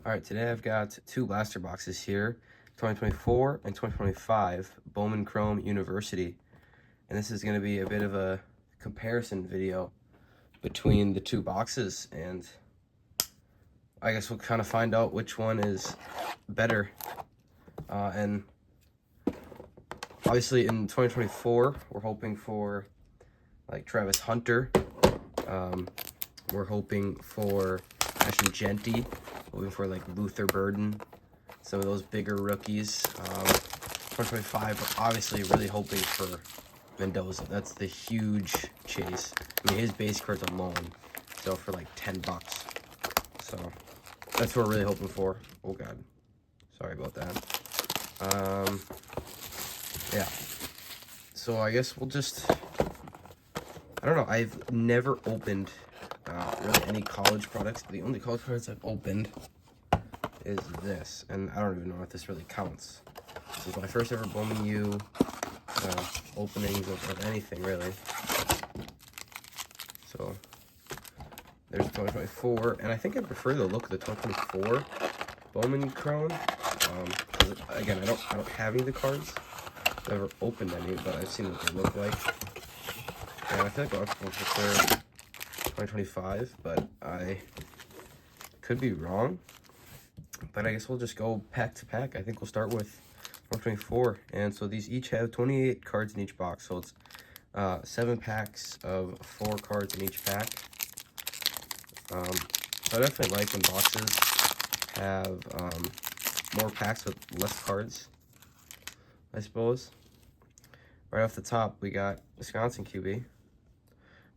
All right, today I've got two blaster boxes here, 2024 and 2025 Bowman Chrome University. And this is going to be a bit of a comparison video between the two boxes, and I guess we'll kind of find out which one is better. And obviously in 2024, we're hoping for like Travis Hunter. We're hoping for Ashton Genty, hoping for like Luther Burden, some of those bigger rookies. 2025, we're obviously really hoping for Mendoza. That's the huge chase. I mean, his base cards alone sell for like $10. So that's what we're really hoping for. Oh God, sorry about that. Yeah. So I guess we'll just, I don't know. I've never opened really any college products. The only college products I've opened is this, and I don't even know if this really counts. This is my first ever Bowman U openings of anything, really. So there's 2024, and I think I prefer the look of the 2024 Bowman Chrome. Again, I don't have any of the cards. I've never opened any, but I've seen what they look like. And I feel like a lot of people prefer 2025, but I could be wrong. But I guess we'll just go pack to pack. I think we'll start with 124, and so these each have 28 cards in each box, so it's 7 packs of 4 cards in each pack. So I definitely like when boxes have more packs with less cards, I suppose. Right off the top, we got Wisconsin QB,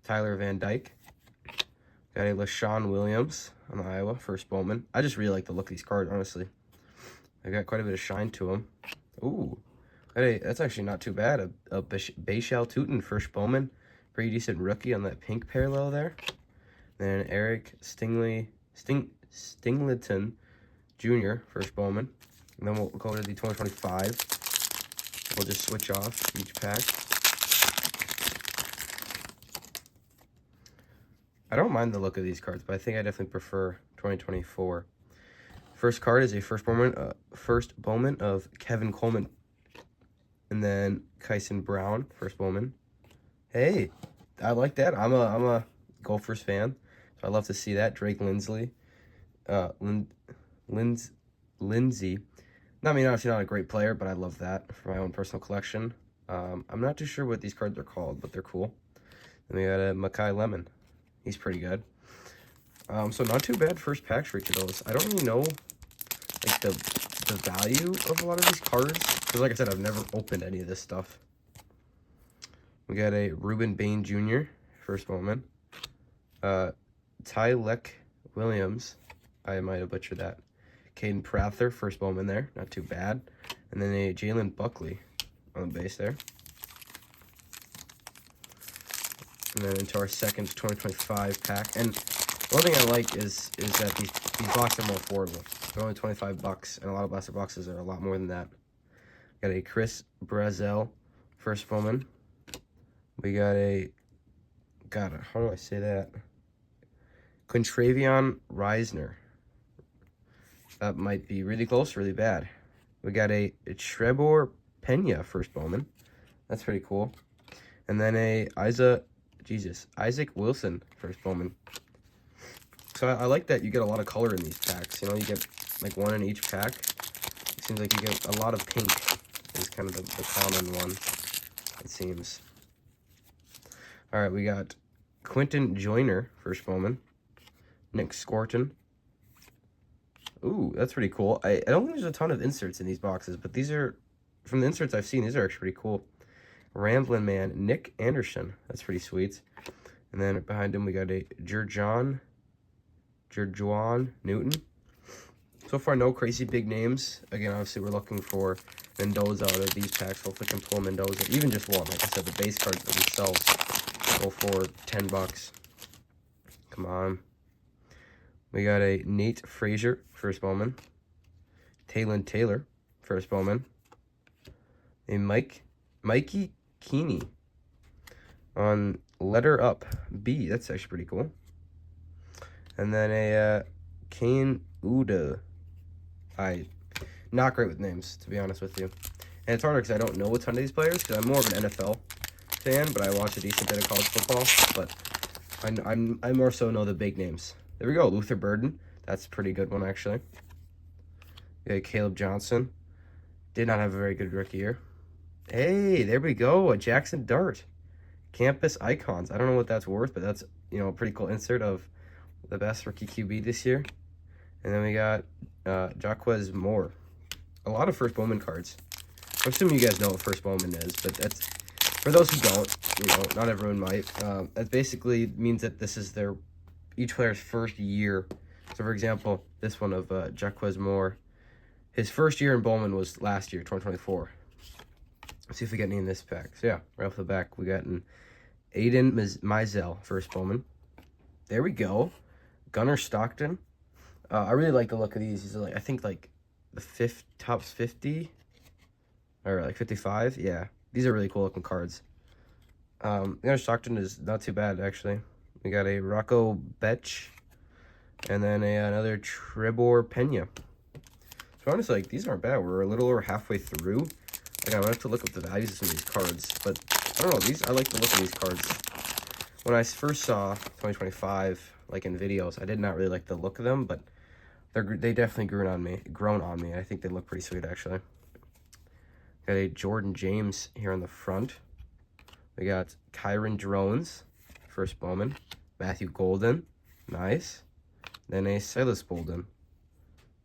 Tyler Van Dyke. Got a LaShawn Williams on the Iowa, first Bowman. I just really like the look of these cards, honestly. They got quite a bit of shine to them. Ooh, that's actually not too bad. A Bayshal Tootin, first Bowman. Pretty decent rookie on that pink parallel there. Then Eric Stingleton Jr., first Bowman. And then we'll go to the 2025. We'll just switch off each pack. I don't mind the look of these cards, but I think I definitely prefer 2024. First card is a first Bowman of Kevin Coleman. And then Kyson Brown, first Bowman. Hey, I like that. I'm a Gophers fan, so I love to see that. Drake Lindsay. Lindsay. I mean, obviously not a great player, but I love that for my own personal collection. I'm not too sure what these cards are called, but they're cool. Then we got a Makai Lemon. He's pretty good. So not too bad first pack for each of those. I don't really know like the value of a lot of these cards, because like I said, I've never opened any of this stuff. We got a Ruben Bain Jr., first Bowman. Tylek Williams. I might have butchered that. Caden Prather, first Bowman there. Not too bad. And then a Jalen Buckley on the base there. And then into our second 2025 pack. And one thing I like is that these boxes are more affordable. They're only $25, and a lot of blaster boxes are a lot more than that. Got a Chris Brazel, first Bowman. We got a, God, how do I say that? Quintravion Reisner. That might be really close, really bad. We got a Trebor Pena, first Bowman. That's pretty cool. And then a Isaac Wilson, first Bowman. So I like that you get a lot of color in these packs. You know, you get like one in each pack. It seems like you get a lot of pink is kind of the common one, it seems. All right, we got Quinton Joyner, first Bowman. Nick Scorton. Ooh, that's pretty cool. I don't think there's a ton of inserts in these boxes, but these are, from the inserts I've seen, these are actually pretty cool. Ramblin' Man, Nick Anderson. That's pretty sweet. And then behind him, we got a Jerjuan Newton. So far, no crazy big names. Again, obviously, we're looking for Mendoza out of these packs. Hopefully, can pull Mendoza. Even just one. Like I said, the base cards themselves go for $10. Come on. We got a Nate Frazier, first Bowman. Talon Taylor, first Bowman. A Mikey Keeney on Letter Up B. That's actually pretty cool. And then a Kane Uda Not great with names, to be honest with you. And it's harder because I don't know a ton of these players, because I'm more of an NFL fan, but I watch a decent bit of college football. But I more so know the big names. There we go, Luther Burden. That's a pretty good one, actually. Okay, Caleb Johnson. Did not have a very good rookie year. Hey, there we go, a Jackson Dart. Campus Icons. I don't know what that's worth, but that's, you know, a pretty cool insert of the best rookie QB this year. And then we got Jaquez Moore. A lot of first Bowman cards. I'm assuming you guys know what first Bowman is, but that's, for those who don't, you know, not everyone might. That basically means that this is each player's first year. So, for example, this one of Jaquez Moore, his first year in Bowman was last year, 2024. Let's see if we get any in this pack. So, yeah, right off the back, we got an Aiden Mizell, first Bowman. There we go. Gunnar Stockton. I really like the look of these. These are, like, I think, like, the tops 50 or like 55. Yeah, these are really cool looking cards. Gunnar Stockton is not too bad, actually. We got a Rocco Betch and then another Trebor Pena. So honestly, like, these aren't bad. We're a little over halfway through. Like, I'm gonna have to look up the values of some of these cards, but I don't know, I like the look of these cards. When I first saw 2025, like, in videos, I did not really like the look of them, but they definitely grown on me. I think they look pretty sweet, actually. Got a Jordan James here on the front. We got Kyron Drones, first Bowman. Matthew Golden, nice. Then a Silas Bolden.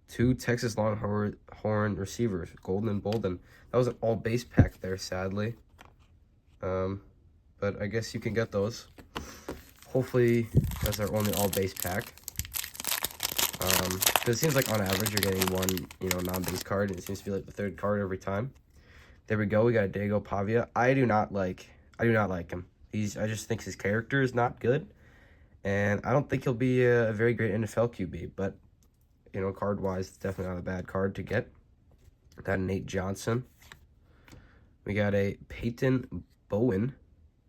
2 Texas Longhorn receivers, Golden and Bolden. That was an all base pack there, sadly. But I guess you can get those. Hopefully, that's our only all base pack. Because it seems like on average you're getting one, you know, non-base card, and it seems to be like the third card every time. There we go. We got Diego Pavia. I do not like him. I just think his character is not good, and I don't think he'll be a very great NFL QB. But, you know, card wise, it's definitely not a bad card to get. Got a Nate Johnson. We got a Peyton Bowen,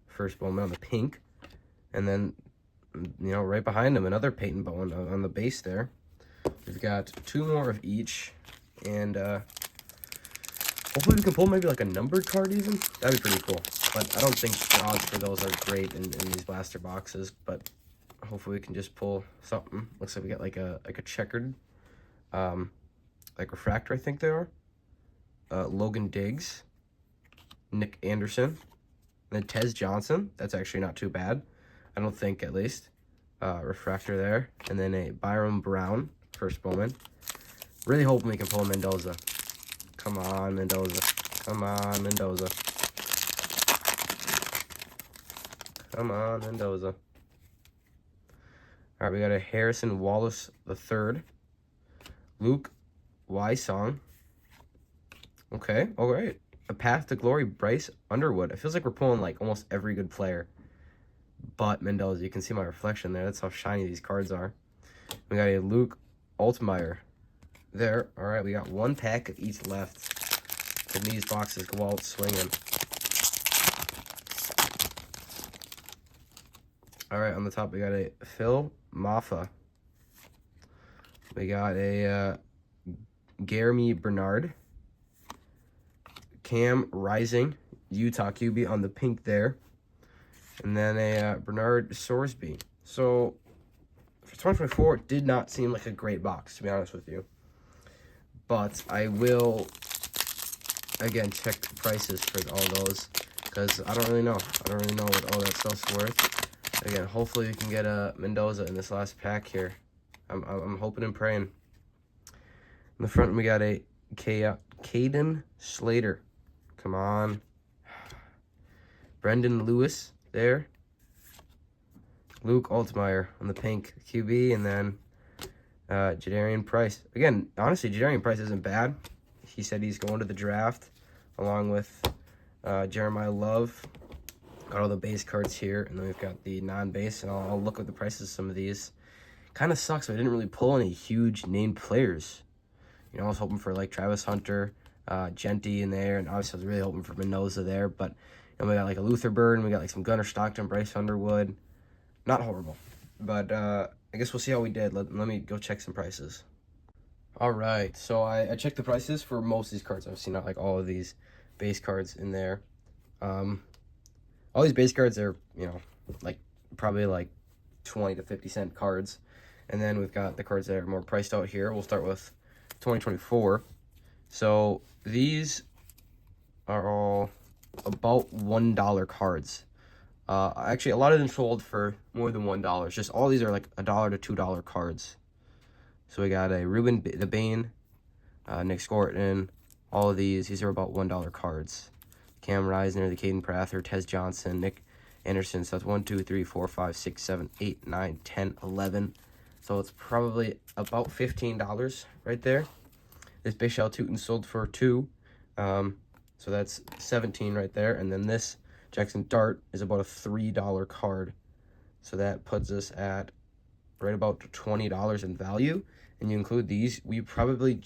first Bowman on the pink, and then, you know, right behind him, another Peyton Bowen on the base there. We've got 2 more of each, and hopefully we can pull maybe like a numbered card even. That'd be pretty cool. But I don't think the odds for those are great in these blaster boxes, but hopefully we can just pull something. Looks like we got like a checkered, like refractor, I think they are. Logan Diggs, Nick Anderson, and then Tez Johnson. That's actually not too bad, I don't think, at least. Refractor there, and then a Byron Brown, first Bowman. Really hoping we can pull Mendoza. Come on, Mendoza. Come on, Mendoza. Come on, Mendoza. All right, we got a Harrison Wallace III. Luke Wysong. Okay, all right. A Path to Glory, Bryce Underwood. It feels like we're pulling, like, almost every good player but Mendoza. You can see my reflection there. That's how shiny these cards are. We got a Luke Altmaier there. All right, we got 1 pack of each left. And these boxes go out swinging. All right, on the top, we got a Phil Maffa. We got a Jeremy Bernard. Cam Rising, Utah QB on the pink there. And then a Bernard Sorsby. So, for 2024, it did not seem like a great box, to be honest with you. But I will, again, check the prices for all those, because I don't really know. I don't really know what all that stuff's worth. Again, hopefully we can get a Mendoza in this last pack here. I'm hoping and praying. In the front, we got a Caden Slater. Come on. Brendan Lewis there. Luke Altmaier on the pink QB, and then Jadarian Price. Again, honestly, Jadarian Price isn't bad. He said he's going to the draft along with Jeremiah Love. Got all the base cards here, and then we've got the non-base, and I'll look at the prices of some of these. Kind of sucks, I didn't really pull any huge named players. You know, I was hoping for, like, Travis Hunter, Genty in there, and obviously I was really hoping for Mendoza there, but, you know, we got, like, a Luther Bird, and we got, like, some Gunnar Stockton, Bryce Underwood. Not horrible, but I guess we'll see how we did. Let me go check some prices. All right, so I checked the prices for most of these cards. I've seen not like all of these base cards in there. All these base cards are, you know, like probably like 20 to 50 cent cards. And then we've got the cards that are more priced out here. We'll start with 2024. So these are all about $1 cards. Actually, a lot of them sold for more than $1. Just all these are like $1 to $2 cards. So we got a Ruben the Bane, Nick Scorton, all of these are about $1 cards. Cam Reisner, the Caden Prather, Tez Johnson, Nick Anderson. So that's 1, 2, 3, 4, 5, 6, 7, 8, 9, 10, 11. So it's probably about $15 right there. This Big Shell Tootin sold for 2. So that's 17 right there. And then this Jackson Dart is about a $3 card. So that puts us at right about $20 in value. And you include these, we're probably like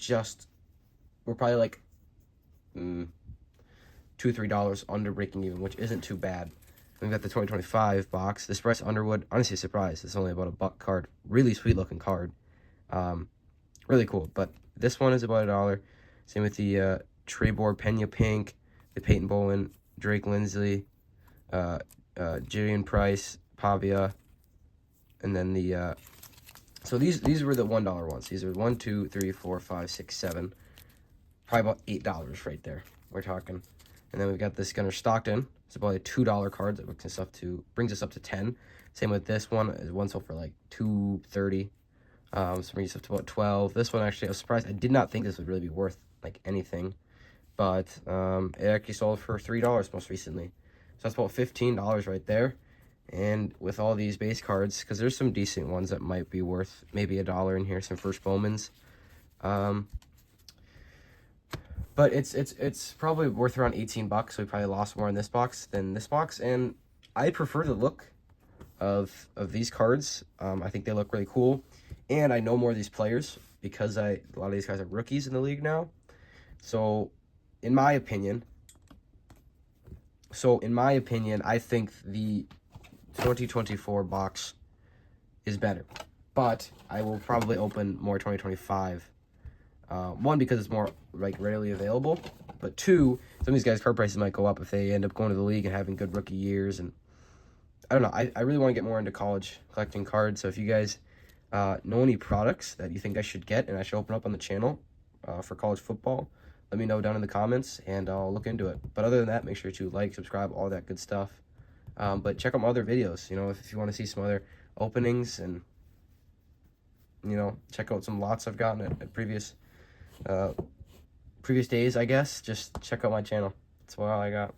$2-3 under breaking even, which isn't too bad. We've got the 2025 box. This Bryce Underwood, honestly surprised. It's only about $1 card. Really sweet looking card. Really cool. But this one is about $1. Same with the Trebor Pena Pink, the Peyton Bowen, Drake Lindsley, Jillian Price, Pavia, and then the so these were the $1 ones. These are 1, 2, 3, 4, 5, 6, 7. Probably about $8 right there. We're talking. And then we've got this Gunnar Stockton. It's about a $2 card that brings us up to 10. Same with this one. One sold for like $2.30. So brings us up to about 12. This one actually, I was surprised. I did not think this would really be worth like anything, but it actually sold for $3 most recently. So that's about $15 right there. And with all these base cards, because there's some decent ones that might be worth maybe $1 in here, some first Bowmans. But it's probably worth around 18 bucks. So we probably lost more in this box than this box. And I prefer the look of these cards. I think they look really cool. And I know more of these players because a lot of these guys are rookies in the league now. So in my opinion, I think the 2024 box is better. But I will probably open more 2025. One, because it's more like rarely available, but two, some of these guys' card prices might go up if they end up going to the league and having good rookie years. And I don't know. I really want to get more into college collecting cards. So if you guys know any products that you think I should get and I should open up on the channel for college football, let me know down in the comments and I'll look into it. But other than that, make sure to like, subscribe, all that good stuff. But check out my other videos, you know, if you want to see some other openings and, you know, check out some lots I've gotten at previous days, I guess. Just check out my channel. That's all I got.